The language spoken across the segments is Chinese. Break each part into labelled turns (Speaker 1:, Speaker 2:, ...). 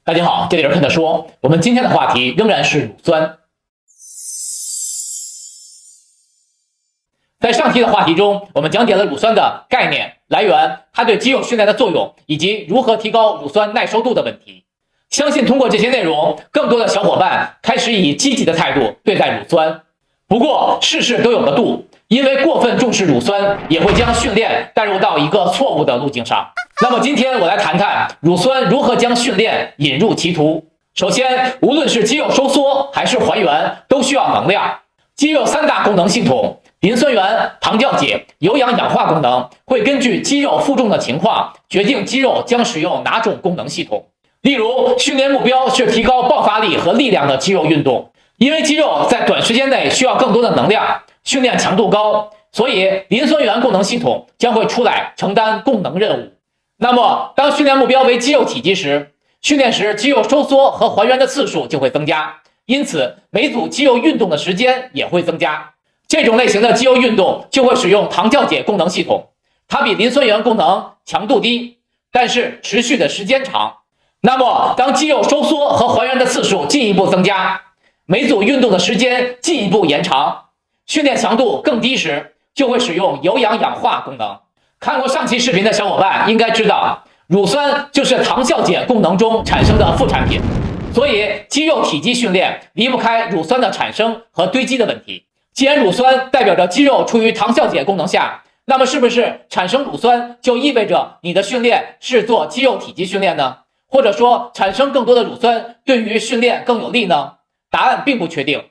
Speaker 1: 大家好，这里是看他说，我们今天的话题仍然是乳酸。在上期的话题中，我们讲解了乳酸的概念、来源、它对肌肉训练的作用，以及如何提高乳酸耐受度的问题。相信通过这些内容，更多的小伙伴开始以积极的态度对待乳酸。不过，事事都有个度，因为过分重视乳酸，也会将训练带入到一个错误的路径上。那么今天我来谈谈乳酸如何将训练引入歧途。首先，无论是肌肉收缩还是还原，都需要能量。肌肉三大功能系统，磷酸原、糖酵解、有氧氧化功能，会根据肌肉负重的情况，决定肌肉将使用哪种功能系统。例如，训练目标是提高爆发力和力量的肌肉运动，因为肌肉在短时间内需要更多的能量，训练强度高，所以磷酸原功能系统将会出来承担功能任务。那么，当训练目标为肌肉体积时，训练时肌肉收缩和还原的次数就会增加，因此每组肌肉运动的时间也会增加。这种类型的肌肉运动就会使用糖酵解功能系统，它比磷酸原功能强度低，但是持续的时间长。那么，当肌肉收缩和还原的次数进一步增加，每组运动的时间进一步延长，训练强度更低时，就会使用有氧氧化功能。看过上期视频的小伙伴应该知道，乳酸就是糖酵解功能中产生的副产品，所以肌肉体积训练离不开乳酸的产生和堆积的问题。既然乳酸代表着肌肉处于糖酵解功能下，那么是不是产生乳酸就意味着你的训练是做肌肉体积训练呢？或者说产生更多的乳酸对于训练更有利呢？答案并不确定。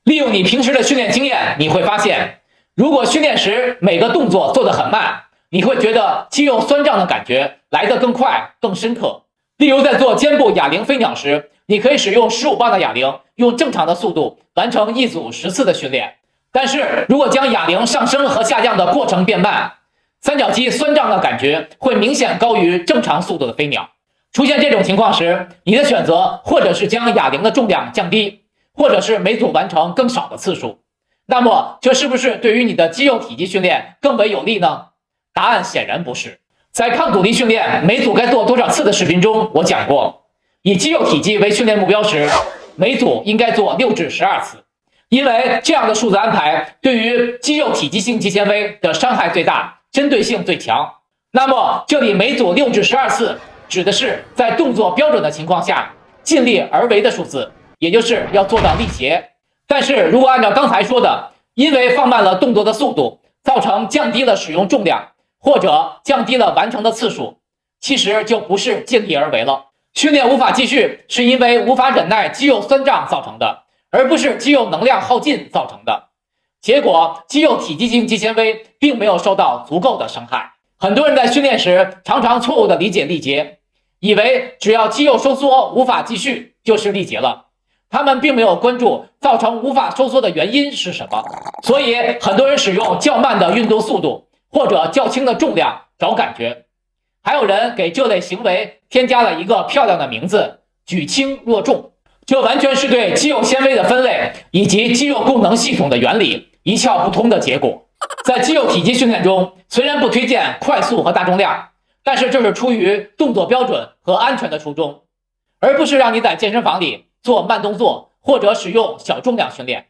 Speaker 1: 利用你平时的训练经验，你会发现，如果训练时每个动作做得很慢，你会觉得肌肉酸胀的感觉来得更快更深刻。例如在做肩部哑铃飞鸟时，你可以使用15磅的哑铃，用正常的速度完成一组10次的训练。但是如果将哑铃上升和下降的过程变慢，三角肌酸胀的感觉会明显高于正常速度的飞鸟。出现这种情况时，你的选择或者是将哑铃的重量降低，或者是每组完成更少的次数。那么这是不是对于你的肌肉体积训练更为有利呢？答案显然不是。在抗阻力训练每组该做多少次的视频中，我讲过，以肌肉体积为训练目标时，每组应该做6至12次，因为这样的数字安排对于肌肉体积性肌纤维的伤害最大，针对性最强。那么这里每组6至12次指的是在动作标准的情况下尽力而为的数字，也就是要做到力竭。但是如果按照刚才说的，因为放慢了动作的速度，造成降低了使用重量，或者降低了完成的次数，其实就不是尽力而为了。训练无法继续是因为无法忍耐肌肉酸胀造成的，而不是肌肉能量耗尽造成的。结果肌肉体积性肌纤维并没有受到足够的伤害。很多人在训练时常常错误地理解力竭，以为只要肌肉收缩无法继续就是力竭了，他们并没有关注造成无法收缩的原因是什么。所以很多人使用较慢的运动速度或者较轻的重量找感觉，还有人给这类行为添加了一个漂亮的名字，举轻若重。这完全是对肌肉纤维的分类以及肌肉功能系统的原理一窍不通的结果。在肌肉体积训练中，虽然不推荐快速和大重量，但是这是出于动作标准和安全的初衷，而不是让你在健身房里做慢动作或者使用小重量训练。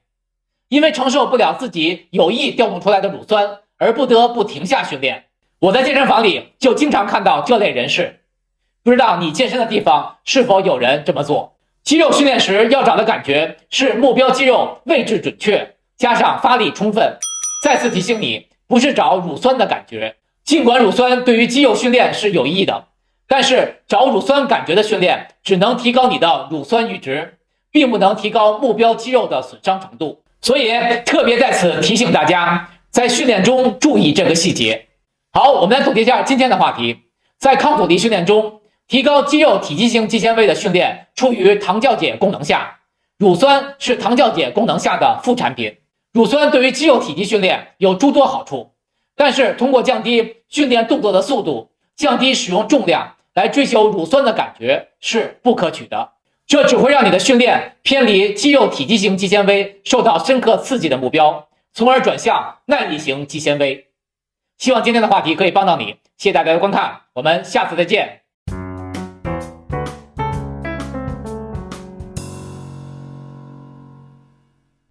Speaker 1: 因为承受不了自己有意调动出来的乳酸而不得不停下训练，我在健身房里就经常看到这类人士。不知道你健身的地方是否有人这么做？肌肉训练时要找的感觉是目标肌肉位置准确，加上发力充分。再次提醒你，不是找乳酸的感觉。尽管乳酸对于肌肉训练是有益的，但是找乳酸感觉的训练只能提高你的乳酸阈值，并不能提高目标肌肉的损伤程度。所以特别在此提醒大家，在训练中注意这个细节。好，我们来总结一下今天的话题。在抗阻力训练中，提高肌肉体积性肌纤维的训练处于糖酵解功能下，乳酸是糖酵解功能下的副产品。乳酸对于肌肉体积训练有诸多好处，但是通过降低训练动作的速度，降低使用重量来追求乳酸的感觉是不可取的。这只会让你的训练偏离肌肉体积型肌纤维受到深刻刺激的目标，从而转向耐力型肌纤维。希望今天的话题可以帮到你，谢谢大家的观看，我们下次再见。